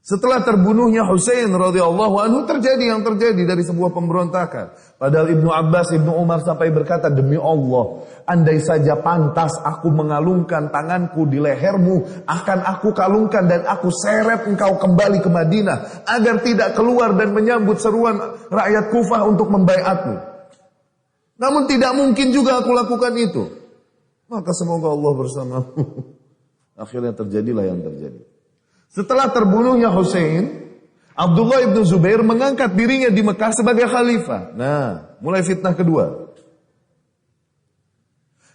Setelah terbunuhnya Husain radhiyallahu anhu terjadi yang terjadi dari sebuah pemberontakan. Padahal Ibnu Abbas, Ibnu Umar sampai berkata, demi Allah, andai saja pantas aku mengalungkan tanganku di lehermu, akan aku kalungkan dan aku seret engkau kembali ke Madinah agar tidak keluar dan menyambut seruan rakyat Kufah untuk membaiatmu. Namun tidak mungkin juga aku lakukan itu. Maka semoga Allah bersamamu. Akhirnya terjadilah yang terjadi. Setelah terbunuhnya Husain, Abdullah ibn Zubair mengangkat dirinya di Mekah sebagai khalifah. Nah, mulai fitnah kedua.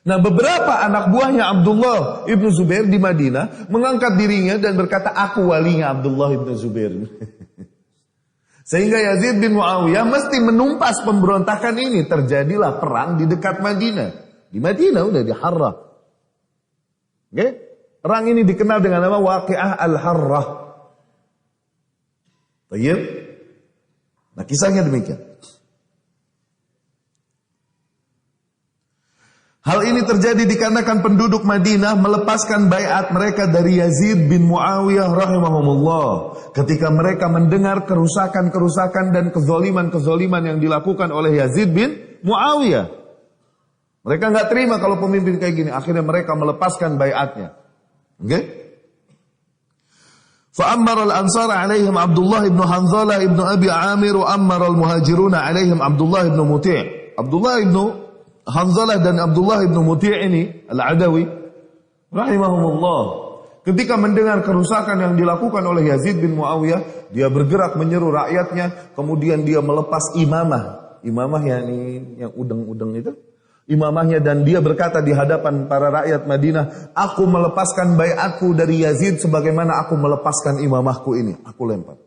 Nah, beberapa anak buahnya Abdullah ibn Zubair di Madinah mengangkat dirinya dan berkata, aku walinya Abdullah ibn Zubair. Sehingga Yazid bin Muawiyah mesti menumpas pemberontakan ini. Terjadilah perang di dekat Madinah. Di Madinah udah di Harrah. Oke? Perang ini dikenal dengan nama Waqi'ah Al-Harrah. Baik. Nah, kisahnya demikian. Hal ini terjadi dikarenakan penduduk Madinah melepaskan baiat mereka dari Yazid bin Muawiyah rahimahumullah. Ketika mereka mendengar kerusakan-kerusakan dan kezoliman-kezoliman yang dilakukan oleh Yazid bin Muawiyah. Mereka nggak terima kalau pemimpin kayak gini. Akhirnya mereka melepaskan baiatnya. Oke? Fa'ammar al-ansar alaihim Abdullah ibn Hanzalah ibn Abi Amir wa ammar al-muhajiruna alaihim Abdullah ibn Muti'. Abdullah ibn Hanzalah dan Abdullah ibn Muti' ini al-Adawi rahimahumullah, ketika mendengar kerusakan yang dilakukan oleh Yazid bin Muawiyah, dia bergerak menyeru rakyatnya, kemudian dia melepas imamah. Imamah yang udeng-udeng itu, imamahnya, dan dia berkata di hadapan para rakyat Madinah, aku melepaskan baiatku dari Yazid sebagaimana aku melepaskan imamahku ini. Aku lempar.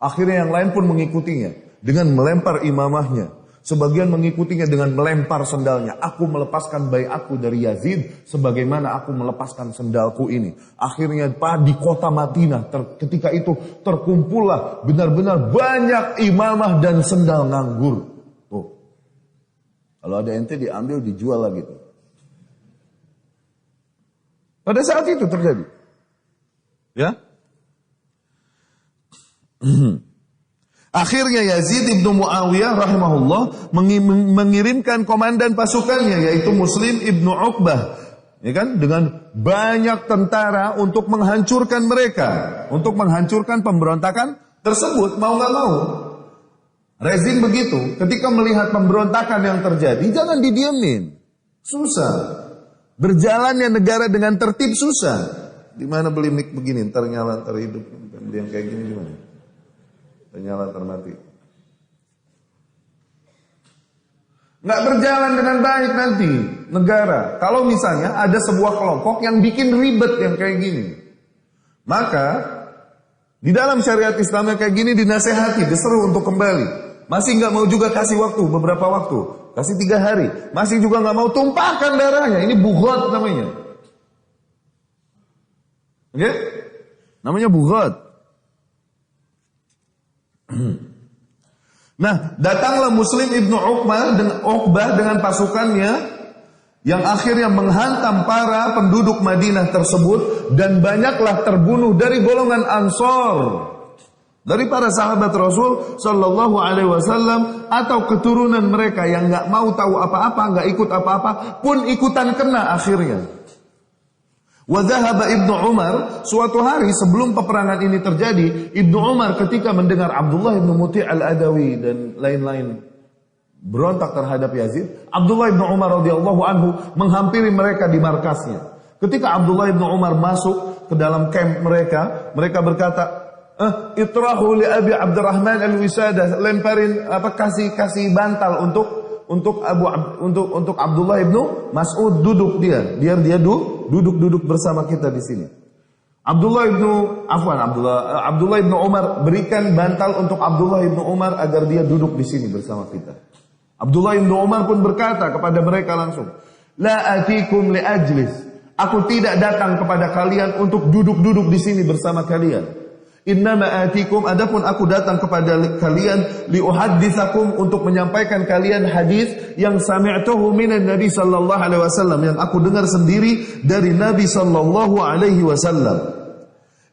Akhirnya yang lain pun mengikutinya dengan melempar imamahnya. Sebagian mengikutinya dengan melempar sendalnya. Aku melepaskan baiatku dari Yazid sebagaimana aku melepaskan sendalku ini. Akhirnya di kota Madinah ketika itu terkumpullah benar-benar banyak imamah dan sendal nganggur. Tuh. Kalau ada ente diambil dijual lagi tuh. Pada saat itu terjadi. Ya. Akhirnya Yazid ibnu Muawiyah rahimahullah mengirimkan komandan pasukannya yaitu Muslim ibnu Uqbah, ya kan, dengan banyak tentara untuk menghancurkan mereka, untuk menghancurkan pemberontakan tersebut. Mau nggak mau, rezim begitu. Ketika melihat pemberontakan yang terjadi, jangan didiemin. Susah. Berjalannya negara dengan tertib susah. Di mana beli mic begini, ntar nyala, ntar hidup, yang kayak gini gimana? Nyala termati. Nggak berjalan dengan baik nanti negara. Kalau misalnya ada sebuah kelompok yang bikin ribet yang kayak gini, maka di dalam syariat Islam kayak gini dinasehati, diseru untuk kembali. Masih nggak mau juga kasih waktu beberapa waktu, kasih 3 hari, masih juga nggak mau, tumpahkan darahnya. Ini bughat namanya. Oke? Namanya bughat. Nah, datanglah Muslim ibnu Uqbah dengan pasukannya yang akhirnya menghantam para penduduk Madinah tersebut, dan banyaklah terbunuh dari golongan Ansor, dari para sahabat Rasul Sallallahu Alaihi Wasallam atau keturunan mereka yang nggak mau tahu apa-apa, nggak ikut apa-apa, pun ikutan kena akhirnya. Wadhahaba Ibnu Umar, suatu hari sebelum peperangan ini terjadi, Ibnu Umar ketika mendengar Abdullah ibnu Muti' al-Adawi dan lain-lain berontak terhadap Yazid, Abdullah ibnu Umar radhiyallahu anhu menghampiri mereka di markasnya. Ketika Abdullah ibnu Umar masuk ke dalam camp mereka, mereka berkata, itrahu li Abi Abdurrahman al-Wisadah, lemparin kasih bantal untuk Abdullah ibnu Mas'ud, duduk biar dia duduk bersama kita di sini. Abdullah ibnu Umar berikan bantal untuk Abdullah ibnu Umar agar dia duduk di sini bersama kita. Abdullah ibnu Umar pun berkata kepada mereka langsung, la atikum li ajlis. Aku tidak datang kepada kalian untuk duduk-duduk di sini bersama kalian. Innama atikum, adapun aku datang kepada kalian li uhadditsakum, untuk menyampaikan kalian hadis yang sami'tuhu minan Nabi sallallahu alaihi wasallam, yang aku dengar sendiri dari Nabi sallallahu alaihi wasallam.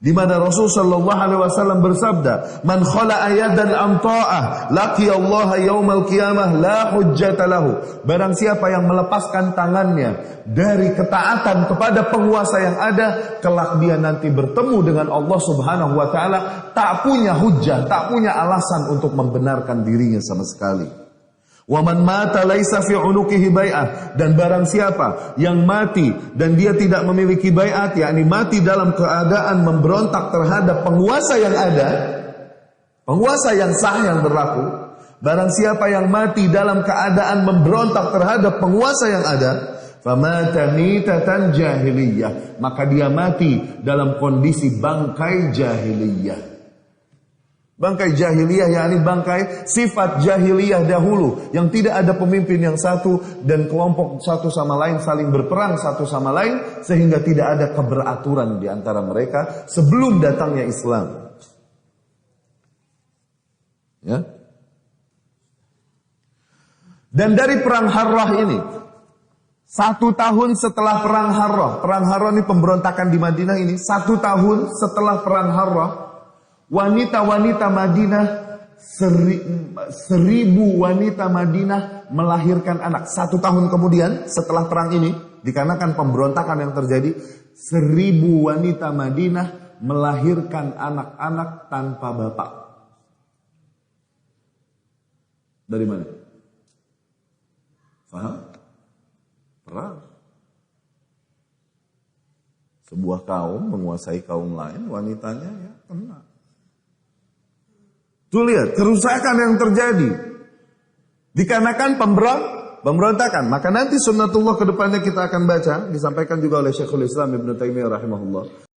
di mana Rasul sallallahu alaihi wasallam bersabda, "Man khala'a yadan an ta'ah, laqiyallaha yaumal qiyamah la hujjata lahu." Barang siapa yang melepaskan tangannya dari ketaatan kepada penguasa yang ada, kelak dia nanti bertemu dengan Allah Subhanahu wa taala tak punya hujjah, tak punya alasan untuk membenarkan dirinya sama sekali. Wa man mata laisa fi unuqihi bai'ah, dan barang siapa yang mati dan dia tidak memiliki bai'at, yakni mati dalam keadaan memberontak terhadap penguasa yang ada, penguasa yang sah yang berlaku, barang siapa yang mati dalam keadaan memberontak terhadap penguasa yang ada, famata mitatan jahiliyah, maka dia mati dalam kondisi bangkai jahiliyah. Bangkai jahiliyah, yakni bangkai sifat jahiliyah dahulu, yang tidak ada pemimpin yang satu dan kelompok satu sama lain saling berperang satu sama lain, sehingga tidak ada keberaturan di antara mereka sebelum datangnya Islam. Ya. Dan dari perang Harrah ini, 1 tahun setelah perang Harrah ini pemberontakan di Madinah ini, 1 tahun setelah perang Harrah, wanita-wanita Madinah, 1000 wanita Madinah melahirkan anak. 1 tahun kemudian setelah perang ini, dikarenakan pemberontakan yang terjadi, 1000 wanita Madinah melahirkan anak-anak tanpa bapak. Dari mana? Paham? Perang. Sebuah kaum menguasai kaum lain, wanitanya ya kena. Tuh lihat kerusakan yang terjadi dikarenakan pemberontakan. Maka nanti sunnatullah ke depannya kita akan baca, disampaikan juga oleh Syekhul Islam Ibnu Taimiyah rahimahullah.